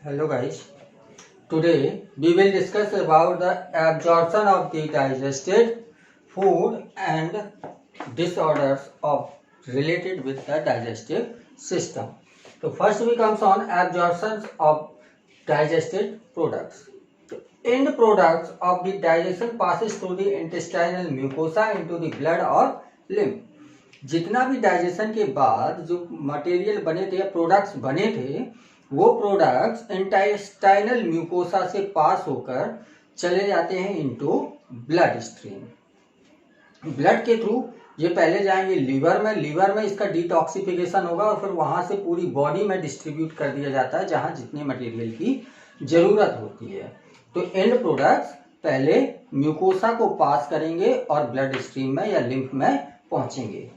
Hello guys, today we will discuss about the absorption of the digested food and disorders of related with the digestive system. So first we comes on absorption of digested products. The end products of the digestion passes through the intestinal mucosa into the blood or lymph. जितना भी digestion के बाद जो material बने थे या products बने थे वो प्रोडक्ट्स इंटेस्टाइनल म्यूकोसा से पास होकर चले जाते हैं इनटू ब्लड स्ट्रीम। ब्लड के थ्रू ये पहले जाएंगे लीवर में इसका डिटॉक्सिफिकेशन होगा और फिर वहां से पूरी बॉडी में डिस्ट्रीब्यूट कर दिया जाता है जहां जितने मटेरियल की जरूरत होती है। तो एंड प्रोडक्ट्स पहले म्यूकोसा को पास करेंगे और ब्लड स्ट्रीम में या लिम्फ में पहुंचेंगे।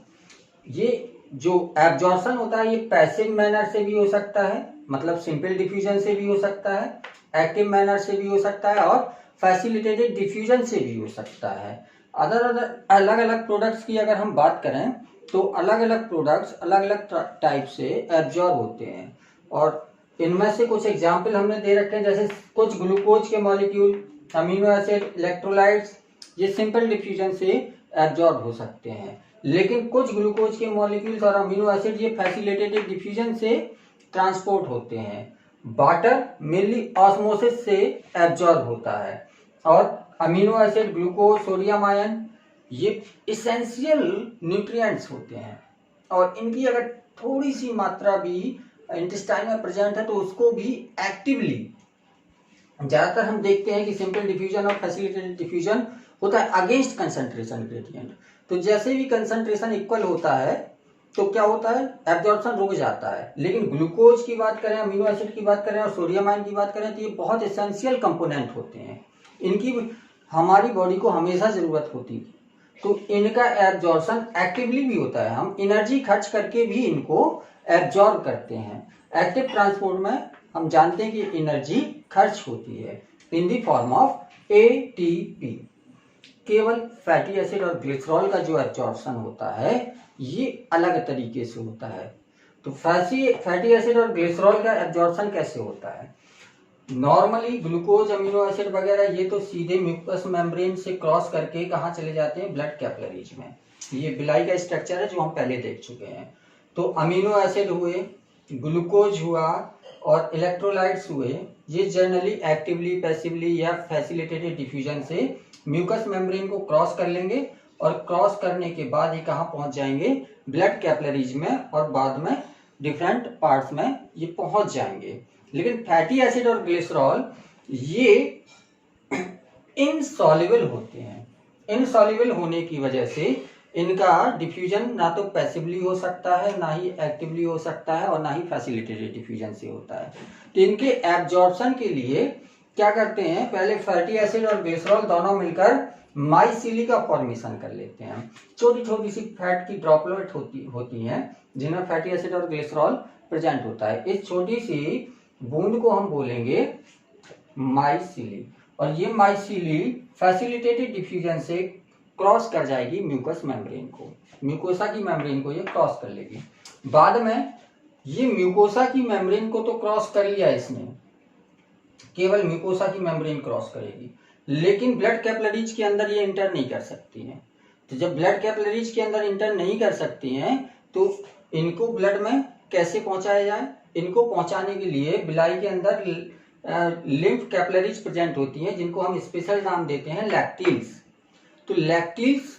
ये जो एब्जॉर्प्शन होता है ये पैसिव मैनर से भी हो सकता है, मतलब सिंपल डिफ्यूजन से भी हो सकता है, एक्टिव मैनर से भी हो सकता है और फैसिलिटेटेड डिफ्यूजन से भी हो सकता है। अलग अलग प्रोडक्ट्स की अगर हम बात करें तो अलग अलग प्रोडक्ट्स अलग अलग टाइप से एब्जॉर्ब होते हैं और इनमें से कुछ एग्जाम्पल हमने दे रखे हैं, जैसे कुछ ग्लूकोज के मॉलिक्यूल, अमीनो एसिड, इलेक्ट्रोलाइट्स, ये सिंपल डिफ्यूजन से एब्जॉर्ब हो सकते हैं। लेकिन कुछ ग्लूकोज के मॉलिक्यूल्स और अमीनो एसिड ये फैसिलिटेटेड डिफ्यूजन से ट्रांसपोर्ट होते हैं। वाटर मेनली ऑस्मोसिस से एब्जॉर्ब होता है और amino acid, glucose, sodium ion ये इसेंशियल न्यूट्रिएंट्स होते हैं और इनकी अगर थोड़ी सी मात्रा भी इंटेस्टाइन में प्रेजेंट है तो उसको भी एक्टिवली, ज्यादातर हम देखते हैं कि सिंपल डिफ्यूजन और फैसिलिटेटेड डिफ्यूजन होता है अगेंस्ट कंसंट्रेशन ग्रेडियंट। तो जैसे भी कंसंट्रेशन इक्वल होता है तो क्या होता है, एब्जॉर्प्शन रुक जाता है। लेकिन ग्लूकोज की बात करें, अमीनो एसिड की बात करें और सोडियम आयन की बात करें तो ये बहुत एसेंशियल कंपोनेंट होते हैं, इनकी हमारी बॉडी को हमेशा जरूरत होती है। तो इनका एब्जॉर्प्शन एक्टिवली भी होता है, हम एनर्जी खर्च करके भी इनको एब्जॉर्ब करते हैं। एक्टिव ट्रांसपोर्ट में हम जानते हैं कि एनर्जी खर्च होती है in the form of ATP. केवल फैटी एसिड और ग्लिसरॉल का जो एब्जॉर्प्शन होता है ये अलग तरीके से होता है। तो फैटी एसिड और ग्लिसरॉल का एब्जॉर्प्शन कैसे होता है? नॉर्मली ग्लूकोज, अमीनो एसिड वगैरह ये तो सीधे म्यूकस मेम्ब्रेन से क्रॉस करके कहाँ चले जाते हैं, ब्लड कैपिलरीज में। ये बिलाई का स्ट्रक्चर है जो हम पहले देख चुके हैं। तो अमीनो एसिड हुए, ग्लूकोज हुआ और इलेक्ट्रोलाइट्स हुए, ये जनरली एक्टिवली, पैसिवली या फैसिलिटेटेड डिफ्यूजन से म्यूकस मेम्ब्रेन को क्रॉस कर लेंगे और क्रॉस करने के बाद ये कहाँ पहुंच जाएंगे, ब्लड कैपिलरीज में और बाद में डिफरेंट पार्ट्स में ये पहुंच जाएंगे। लेकिन फैटी एसिड और ग्लिसरॉल ये इनसॉल्युबल होते हैं। इनसॉल्युबल होने की वजह से इनका डिफ्यूजन ना तो पैसिवली हो सकता है, ना ही एक्टिवली हो सकता है और ना ही फैसिलिटेटेड डिफ्यूजन से होता है। तो इनके एब्जॉर्प्शन के लिए क्या करते हैं, पहले फैटी एसिड और ग्लिसरॉल दोनों मिलकर माइसिली का फॉर्मेशन कर लेते हैं। छोटी छोटी सी फैट की ड्रॉपलेट होती हैं जिनमें फैटी एसिड और ग्लिसरॉल प्रेजेंट होता है। इस छोटी सी बूंद को हम बोलेंगे माइसिली और ये माइसिली फैसिलिटेटेड डिफ्यूजन से क्रॉस कर जाएगी म्यूकस मेम्ब्रेन को, म्यूकोसा की मेम्ब्रेन को ये क्रॉस कर लेगी। बाद में ये म्यूकोसा की मेम्ब्रेन को तो क्रॉस कर लिया इसने, केवल म्यूकोसा की मेम्ब्रेन क्रॉस करेगी, लेकिन ब्लड कैपिलरीज के अंदर ये इंटर नहीं कर सकती हैं। तो जब ब्लड कैपिलरीज के अंदर इंटर नहीं कर सकती हैं तो इनको ब्लड में कैसे पहुंचाया जाए? इनको पहुंचाने के लिए बिलाई के अंदर लिम्फ कैपिलरीज प्रेजेंट होती हैं जिनको हम स्पेशल नाम देते हैं लैक्टिल्स। तो लैक्टिल्स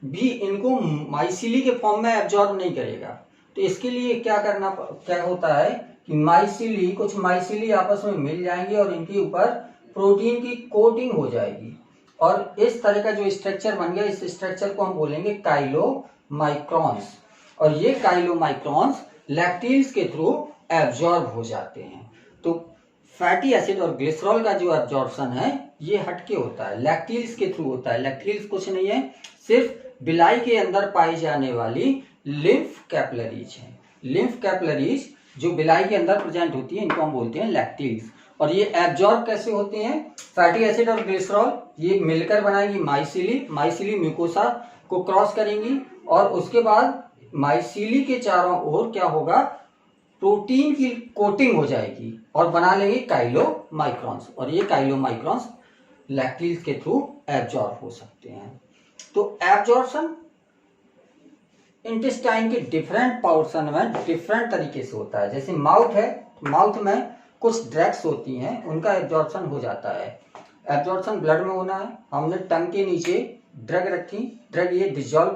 भी इनको माइसिली के फॉर्म में एब्जॉर्ब नहीं करेगा। तो इसके लिए क्या होता है कि कुछ माइसिली आपस में मिल जाएंगे और इनके ऊपर प्रोटीन की कोटिंग हो जाएगी और इस तरह का जो स्ट्रक्चर बन गया, इस स्ट्रक्चर को हम बोलेंगे काइलोमाइक्रॉन्स और ये काइलोमाइक्रॉन्स लैक्टिल्स के थ्रू एब्जॉर्ब हो जाते हैं। तो फैटी एसिड और ग्लिसरॉल का जो एब्जॉर्प्शन है ये हटके होता है, लैक्टिल्स के थ्रू होता है। लैक्टिल्स कुछ नहीं है, सिर्फ बिलाई के अंदर पाई जाने वाली लिम्फ कैपिलरीज है। लिम्फ कैपिलरीज जो बिलाई के अंदर प्रेजेंट होती है इनको हम बोलते हैं लैक्टिल्स। और ये एब्जॉर्ब कैसे होते हैं, फैटी एसिड और ग्लिसरॉल ये मिलकर बनाएंगी माइसिली म्यूकोसा को क्रॉस करेंगी और उसके बाद माइसिली के चारों ओर क्या होगा, प्रोटीन की कोटिंग हो जाएगी और बना लेंगे काइलोमाइक्रॉन्स, और ये काइलोमाइक्रॉन्स लैक्टिल्स के थ्रू एब्जॉर्ब हो सकते हैं। तो एब्जॉर्प्शन इंटेस्टाइन के डिफरेंट पोर्शन में डिफरेंट तरीके से होता है। जैसे माउथ है, माउथ में कुछ ड्रग्स होती हैं, उनका एब्जॉर्प्शन हो जाता है। एब्जॉर्प्शन ब्लड में होना है। हमने टंग के नीचे ड्रग रखी, ड्रग ये डिजॉल्व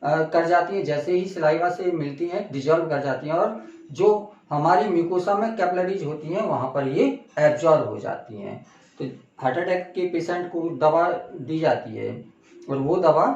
कर जाती है, जैसे ही सलाइवा से मिलती हैं डिजॉल्व कर जाती हैं, और जो हमारी म्यूकोसा में कैपिलरीज होती हैं वहां पर ये एब्जॉर्ब हो जाती हैं। तो हार्ट अटैक के पेशेंट को दवा दी जाती है, और वो दवा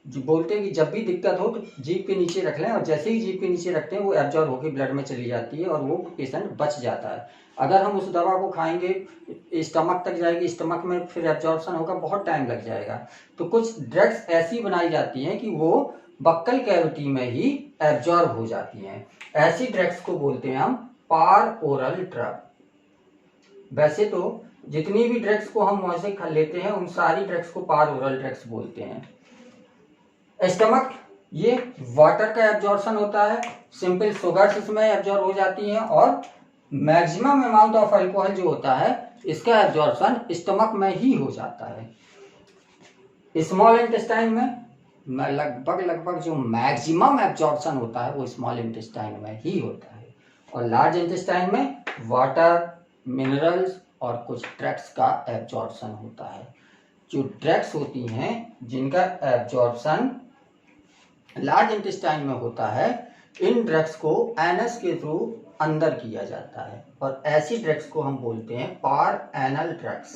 बोलते हैं कि जब भी दिक्कत हो तो जीभ के नीचे रख लें, और जैसे ही जीभ के नीचे रखते हैं वो एब्जॉर्ब होकर ब्लड में चली जाती है और वो पेशेंट बच जाता है। अगर हम उस दवा को खाएंगे स्टमक तक जाएगी, स्टमक में फिर एब्जॉर्प्शन होगा, बहुत टाइम लग जाएगा। तो कुछ ड्रग्स ऐसी बनाई जाती हैं कि वो बक्कल कैविटी में ही एब्जॉर्ब हो जाती हैं। ऐसी ड्रग्स को बोलते हैं हम पार ओरल ड्रग। वैसे तो जितनी भी ड्रग्स को हम मुंह से खा लेते हैं उन सारी ड्रग्स को पार ओरल ड्रग्स बोलते हैं। स्टमक, ये वाटर का एब्जॉर्प्शन होता है, सिंपल शुगर्स इसमें एब्जॉर्ब हो जाती हैं, और मैक्सिमम अमाउंट ऑफ अल्कोहल जो होता है इसका एब्जॉर्प्शन स्टमक में ही हो जाता है। स्मॉल इंटेस्टाइन में लगभग जो मैक्सिमम एब्जॉर्प्शन होता है वो स्मॉल इंटेस्टाइन में ही होता है, और लार्ज इंटेस्टाइन में वाटर, मिनरल्स और कुछ ड्रग्स का एब्जॉर्प्शन होता है। जो ड्रग्स होती हैं जिनका एब्जॉर्प्शन लार्ज इंटेस्टाइन में होता है, इन ड्रग्स को एनस के थ्रू अंदर किया जाता है, और ऐसी ड्रग्स को हम बोलते हैं पार एनल ड्रग्स।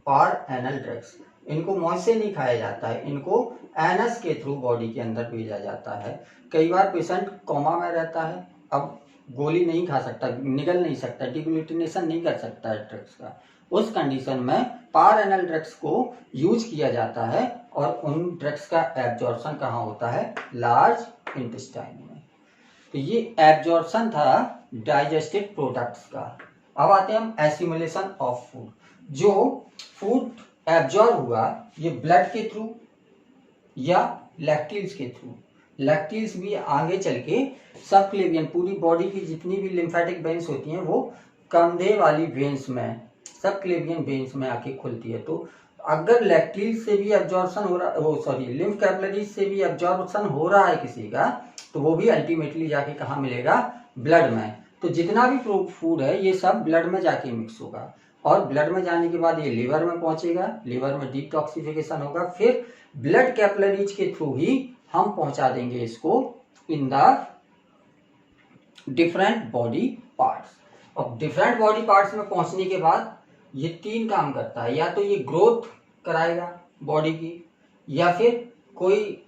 पार एनल ड्रग्स, इनको मुंह से नहीं खाया जाता है, इनको एनस के थ्रू बॉडी के अंदर भेजा जाता है। कई बार पेशेंट कोमा में रहता है, अब गोली नहीं खा सकता, निगल नहीं सकता, डिग्लूटिनेशन नहीं कर सकता है ड्रग्स का, उस कंडीशन में पार एनल ड्रग्स को यूज किया जाता है, और उन ड्रग्स का एब्जॉर्प्शन कहाँ होता है? लार्ज इंटेस्टाइन में। तो ये एब्जॉर्प्शन था डाइजेस्टेड प्रोडक्ट्स का। अब आते हैं हम एसिमुलेशन ऑफ फूड। जो फूड एब्जॉर्ब हुआ ये ब्लड के थ्रू या लैक्टिल्स के थ्रू, लैक्टिल्स भी आगे चल के सबक्लेवियन, पूरी बॉडी की जितनी भी लिम्फेटिक वेन्स होती हैं वो कंधे वाली वेन्स में, सबक्लेवियन वेन्स में आके खुलती है। तो अगर लैक्टिल से भी एब्जॉर्प्शन हो रहा, लिम्फ कैपिलरीज से भी एब्जॉर्प्शन हो रहा है किसी का, तो वो भी अल्टीमेटली जाके कहाँ मिलेगा? ब्लड में। तो जितना भी फूड है ये सब ब्लड में जाके मिक्स होगा, और ब्लड में जाने के बाद ये लिवर में पहुंचेगा, लिवर में डिटॉक्सिफिकेशन होगा, फिर ब्लड कैपिलरीज के थ्रू ही हम पहुंचा देंगे इसको in the different body parts. अब डिफरेंट बॉडी पार्ट्स में पहुंचने के बाद ये तीन काम करता है, या तो ये ग्रोथ कराएगा बॉडी की, या फिर कोई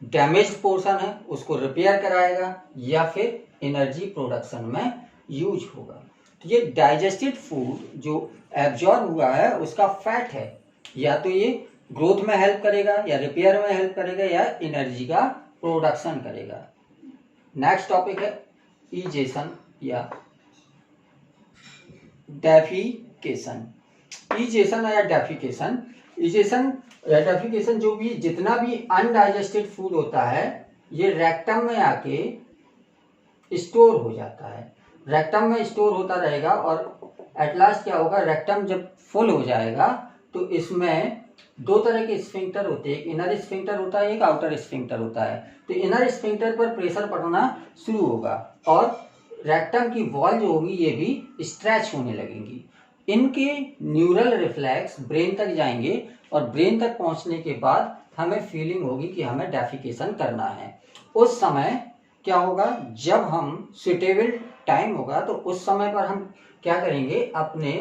डैमेज्ड पोर्शन है उसको रिपेयर कराएगा, या फिर एनर्जी प्रोडक्शन में यूज होगा। तो ये डाइजेस्टेड फूड जो एब्जॉर्ब हुआ है उसका फैट है, या तो ये ग्रोथ में हेल्प करेगा, या रिपेयर में हेल्प करेगा, या एनर्जी का प्रोडक्शन करेगा। नेक्स्ट टॉपिक है इजेशन या डेफिकेशन। इजेशन या डेफिकेशन, इजेशन या डेफिकेशन जो भी जितना भी अनडाइजेस्टेड फूड होता है ये रेक्टम में आके स्टोर हो जाता है, रेक्टम में स्टोर होता रहेगा, और एट लास्ट क्या होगा? रेक्टम जब फुल हो जाएगा तो इसमें दो तरह के स्फिंक्टर होते हैं, एक इनर स्फिंक्टर होता है, एक आउटर स्फिंक्टर होता है। तो इनर स्फिंक्टर पर प्रेशर पड़ना शुरू होगा और रेक्टम की वॉल जो होगी ये भी स्ट्रेच होने लगेंगी। इनके न्यूरल रिफ्लेक्स ब्रेन तक जाएंगे, और ब्रेन तक पहुंचने के बाद हमें फीलिंग होगी कि हमें डेफिकेशन करना है। उस समय क्या होगा? जब हम सुटेबल टाइम होगा तो उस समय पर हम क्या करेंगे? अपने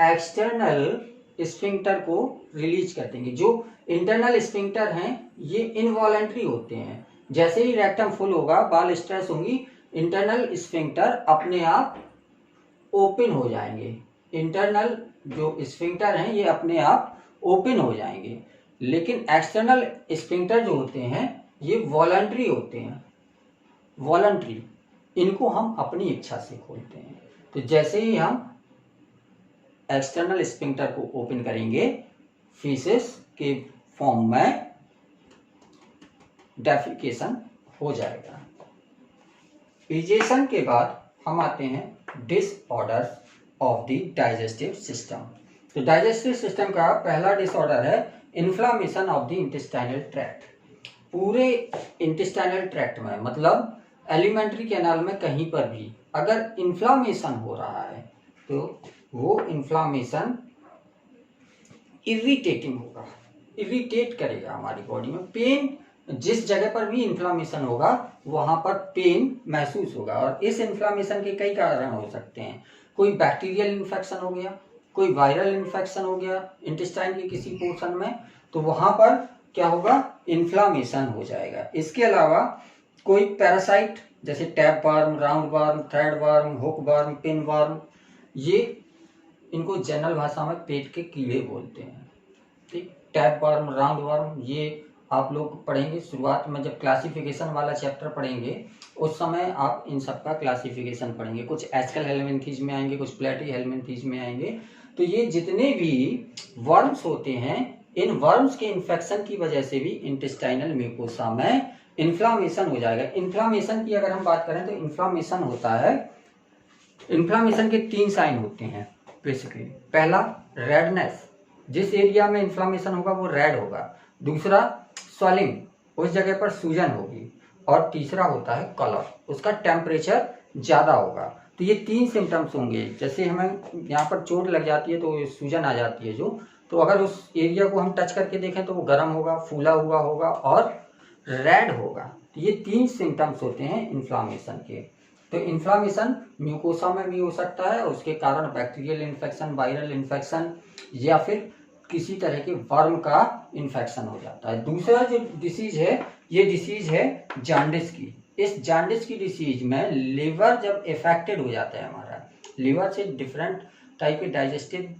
एक्सटर्नल स्फिंक्टर को रिलीज कर देंगे। जो इंटरनल स्फिंक्टर हैं ये इनवॉलेंट्री होते हैं, जैसे ही रेक्टम फुल होगा, बाल स्ट्रेच होंगी, इंटरनल स्फिंक्टर अपने आप ओपन हो जाएंगे। इंटरनल जो स्फिंक्टर हैं ये अपने आप ओपन हो जाएंगे, लेकिन एक्सटर्नल स्फिंक्टर जो होते हैं ये वॉलंटरी होते हैं, वॉलंटरी, इनको हम अपनी इच्छा से खोलते हैं। तो जैसे ही हम एक्सटर्नल स्फिंक्टर को ओपन करेंगे फीसेस के फॉर्म में डेफिकेशन हो जाएगा। इजेशन के बाद हम आते हैं disorders of the digestive system. तो डाइजेस्टिव सिस्टम का पहला डिसऑर्डर है inflammation of the intestinal tract. पूरे इंटेस्टाइनल ट्रैक्ट में मतलब एलिमेंट्री कैनाल में कहीं पर भी अगर इन्फ्लामेशन हो रहा है तो वो इन्फ्लामेशन इरिटेटिंग होगा, इरिटेट करेगा हमारी बॉडी में। पेन, जिस जगह पर भी इन्फ्लामेशन होगा वहां पर पेन महसूस होगा। और इस इन्फ्लामेशन के कई कारण हो सकते हैं। कोई बैक्टीरियल इन्फेक्शन हो गया, कोई वायरल इन्फेक्शन हो गया इंटेस्टाइन के किसी पोर्शन में, तो वहां पर क्या होगा, इन्फ्लामेशन हो जाएगा। इसके अलावा कोई पैरासाइट जैसे tap worm, round worm, thread worm, hook worm, pin worm, ये इनको जनरल भाषा में पेट के कीड़े बोलते हैं। ठीक, टैप वर्म, राउंड वर्म, ये आप लोग पढ़ेंगे शुरुआत में जब क्लासिफिकेशन वाला चैप्टर पढ़ेंगे उस समय आप इन सब का क्लासिफिकेशन पढ़ेंगे। कुछ एस्कल हेलमिन्थीज में आएंगे, कुछ प्लेटी हेलमिन्थीज में आएंगे। तो ये जितने भी वर्म्स होते हैं, इन वर्म्स के इन्फेक्शन की वजह से भी इंटेस्टाइनल म्यूकोसा में इन्फ्लामेशन हो जाएगा। इन्फ्लामेशन की अगर हम बात करें तो इन्फ्लामेशन होता है, इन्फ्लामेशन के 3 साइन होते हैं बेसिकली। पहला रेडनेस, जिस एरिया में इन्फ्लामेशन होगा वो रेड होगा। दूसरा स्वेलिंग, उस जगह पर सूजन होगी। और तीसरा होता है कलर, उसका टेम्परेचर ज़्यादा होगा। तो ये 3 सिम्टम्स होंगे। जैसे हमें यहाँ पर चोट लग जाती है तो सूजन आ जाती है जो, तो अगर उस एरिया को हम टच करके देखें तो वो गर्म होगा, फूला हुआ होगा और रेड होगा। तो ये 3 सिम्टम्स होते हैं इन्फ्लामेशन के। तो इन्फ्लामेशन म्यूकोसा में भी हो सकता है, उसके कारण बैक्टीरियल इन्फेक्शन, वायरल इन्फेक्शन या फिर किसी तरह के वर्म का इन्फेक्शन हो जाता है। दूसरा जो डिसीज है, ये डिसीज है जॉन्डिस की। इस जॉन्डिस की डिसीज में लिवर जब इफेक्टेड हो जाता है, हमारा लिवर से डिफरेंट टाइप के डाइजेस्टिव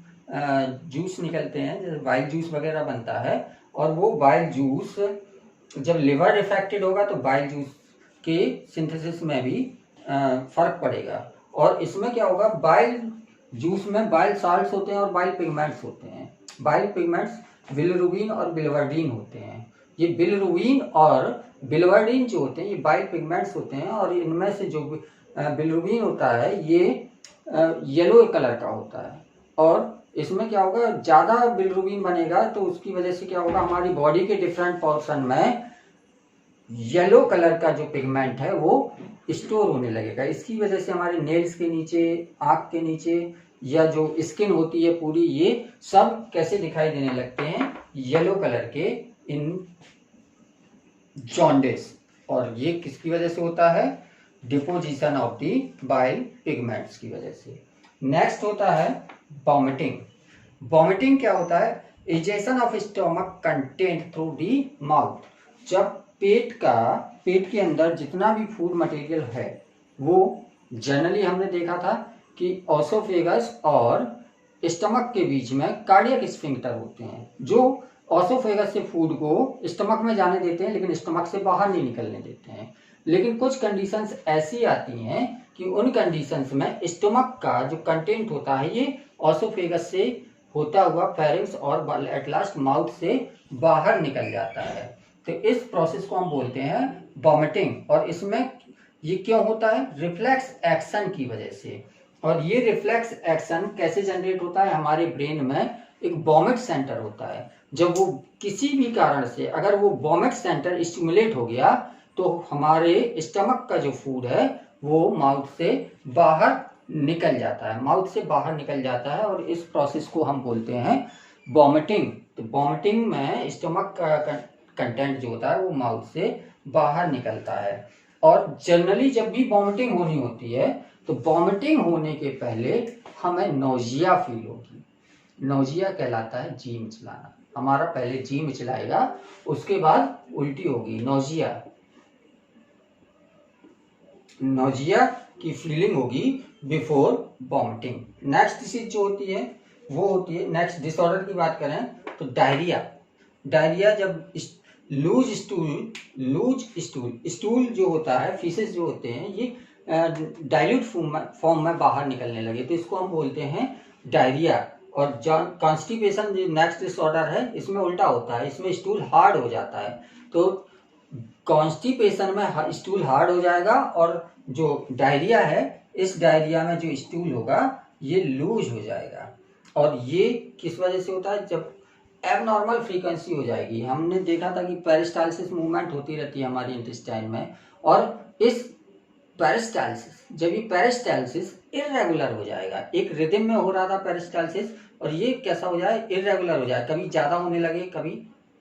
जूस निकलते हैं, जैसे बाइल जूस वगैरह बनता है। और वो बाइल जूस जब लिवर इफेक्टेड होगा तो बाइल जूस के सिंथेसिस में भी फर्क पड़ेगा। और इसमें क्या होगा, बाइल जूस में बाइल साल्ट्स होते हैं और बाइल पिगमेंट्स होते हैं। बाइल पिगमेंट्स बिलिरुबिन और बिलिवर्डिन होते हैं। ये बिलिरुबिन और बिलिवर्डिन जो होते हैं ये बाइल पिगमेंट्स होते हैं। और इनमें से जो बिलिरुबिन होता है ये येलो कलर का होता है। और इसमें क्या होगा, ज़्यादा बिलिरुबिन बनेगा तो उसकी वजह से क्या होगा, हमारी बॉडी के डिफरेंट पोर्शन में येलो कलर का जो पिगमेंट है वो स्टोर होने लगेगा। इसकी वजह से हमारे नेल्स के नीचे, आँख के नीचे या जो स्किन होती है पूरी, ये सब कैसे दिखाई देने लगते हैं, येलो कलर के इन जॉन्डिस। और ये किसकी वजह से होता है, deposition of the bile pigments की वजह से। नेक्स्ट होता है वॉमिटिंग। वॉमिटिंग क्या होता है, egestion of stomach content through the mouth. जब पेट के अंदर जितना भी फूड मटेरियल है वो जनरली हमने देखा था कि ओसोफेगस और स्टमक के बीच में कार्डियक स्फिंक्टर होते हैं जो ओसोफेगस से फूड को स्टमक में जाने देते हैं लेकिन स्टमक से बाहर नहीं निकलने देते हैं। लेकिन कुछ कंडीशंस ऐसी आती हैं कि उन कंडीशंस में स्टमक का जो कंटेंट होता है ये ओसोफेगस से होता हुआ फेरिंक्स और एट लास्ट माउथ से बाहर निकल जाता है। तो इस प्रोसेस को हम बोलते हैं वॉमिटिंग। और इसमें ये क्यों होता है, रिफ्लेक्स एक्शन की वजह से। और ये रिफ्लेक्स एक्शन कैसे जनरेट होता है, हमारे ब्रेन में एक वॉमिट सेंटर होता है। जब वो किसी भी कारण से अगर वो वॉमिट सेंटर स्टिमुलेट हो गया तो हमारे स्टमक का जो फूड है वो माउथ से बाहर निकल जाता है, माउथ से बाहर निकल जाता है। और इस प्रोसेस को हम बोलते हैं वॉमिटिंग। तो वॉमिटिंग में स्टमक का कंटेंट जो होता है वो माउथ से बाहर निकलता है। और जनरली जब भी वॉमिटिंग होनी होती है तो वॉमिटिंग होने के पहले हमें नोजिया फील होगी। नोजिया कहलाता है जी मिचलाना। हमारा पहले जी मिचलाएगा, उसके बाद उल्टी होगी, नोजिया। नोजिया की फीलिंग होगी बिफोर वॉमिटिंग। नेक्स्ट डिसीज जो होती है वो होती है, नेक्स्ट डिसऑर्डर की बात करें तो डायरिया। डायरिया जब लूज स्टूल जो होता है, फीसेस जो होते हैं ये डाइल्यूट फॉर्म में बाहर निकलने लगे तो इसको हम बोलते हैं डायरिया। और कॉन्स्टिपेशन जो नेक्स्ट डिसऑर्डर है इसमें उल्टा होता है, इसमें स्टूल हार्ड हो जाता है। तो कॉन्स्टिपेशन में स्टूल हार्ड हो जाएगा और जो डायरिया है इस डायरिया में जो स्टूल होगा ये लूज हो जाएगा। और ये किस वजह से होता है, जब एबनॉर्मल फ्रीक्वेंसी हो जाएगी। हमने देखा था कि पेरिस्टाल्सिस मूवमेंट होती रहती है हमारी इंटेस्टाइन में, और इस पेरिस्टाल्सिस, जब ये पेरिस्टाल्सिस इरेगुलर हो जाएगा, एक रिदम में हो रहा था पेरिस्टाल्सिस, और ये कैसा हो जाए, इरेगुलर हो जाए, कभी ज़्यादा होने लगे कभी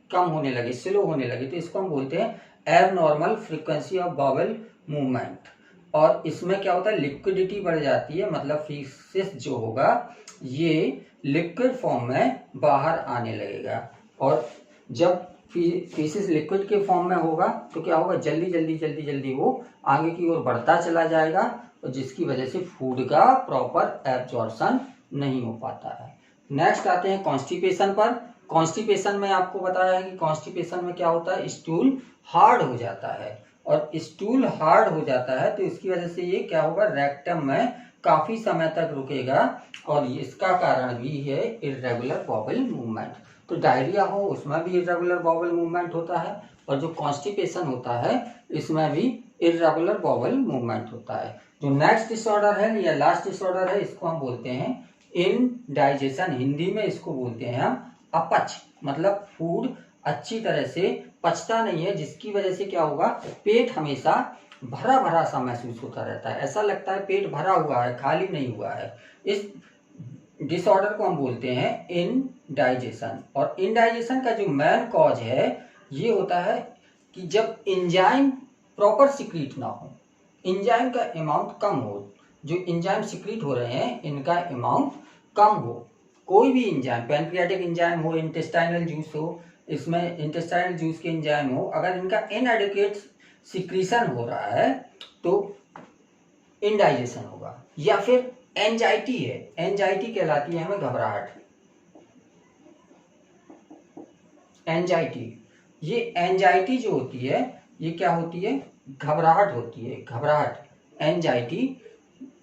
कम होने लगे, स्लो होने लगे, तो इसको हम बोलते हैं abnormal frequency of bowel movement. और इसमें क्या होता है, लिक्विडिटी बढ़ जाती है, मतलब फीसिस जो होगा ये लिक्विड फॉर्म में बाहर आने लगेगा। और जब फीसिस लिक्विड के फॉर्म में होगा तो क्या होगा, जल्दी जल्दी जल्दी जल्दी वो आगे की ओर बढ़ता चला जाएगा, और जिसकी वजह से फूड का प्रॉपर एब्जॉर्प्शन नहीं हो पाता है। नेक्स्ट आते हैं कॉन्स्टिपेशन पर। कॉन्स्टिपेशन में आपको बताया है कि कॉन्स्टिपेशन में क्या होता है, स्टूल हार्ड हो जाता है, और स्टूल हार्ड हो जाता है तो इसकी वजह से ये क्या होगा, रेक्टम में काफी समय तक रुकेगा, और इसका कारण भी है इर्रेगुलर बाउल मूवमेंट। तो डायरिया हो उसमें भी इर्रेगुलर बाउल मूवमेंट होता है, और जो कॉन्स्टिपेशन होता है इसमें भी इर्रेगुलर बाउल मूवमेंट होता है। जो नेक्स्ट डिसऑर्डर है या लास्ट डिसऑर्डर है, इसको हम बोलते हैं इनडाइजेशन। हिंदी में इसको बोलते हैं हम अपच, मतलब फूड अच्छी तरह से पचता नहीं है, जिसकी वजह से क्या होगा, पेट हमेशा भरा भरा सा महसूस होता रहता है, ऐसा लगता है पेट भरा हुआ है, खाली नहीं हुआ है। इस डिसऑर्डर को हम बोलते हैं इनडाइजेशन। और इनडाइजेशन का जो मेन कॉज है ये होता है कि जब एंजाइम प्रॉपर सिक्रीट ना हो, एंजाइम का अमाउंट कम हो, जो एंजाइम सिक्रीट हो रहे हैं इनका अमाउंट कम हो, कोई भी एंजाइम, पैनक्रियाटिक एंजाइम हो, इंटेस्टाइनल जूस हो, इसमें इंटेस्टाइनल जूस के एंजाइम हो, अगर इनका इनएडिक्वेट सिक्रीशन हो रहा है तो इनडाइजेशन होगा। या फिर एंजाइटी है, एंजाइटी कहलाती है हमें घबराहट, एंजाइटी, ये एंजाइटी जो होती है ये क्या होती है, घबराहट होती है, घबराहट, एंजाइटी,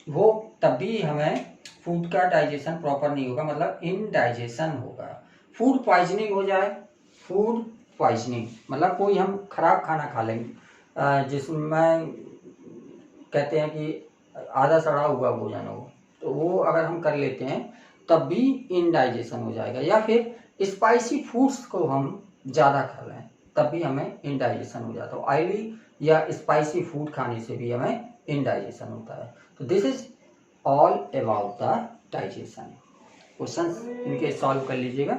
वो तब भी हमें फूड का डाइजेशन प्रॉपर नहीं होगा, मतलब इनडाइजेशन होगा। फूड पॉइजनिंग हो जाए, फूड पॉइजनिंग मतलब कोई हम खराब खाना खा लेंगे, जिसमें कहते हैं कि आधा सड़ा हुआ भोजन हो, तो वो अगर हम कर लेते हैं तब भी इनडाइजेशन हो जाएगा। या फिर स्पाइसी फूड्स को हम ज़्यादा खा लें तब भी हमें इनडाइजेशन हो जाता है। ऑयली या स्पाइसी फूड खाने से भी हमें इनडाइजेशन होता है। तो this is all about the digestion. Questions इनके सॉल्व कर लीजिएगा।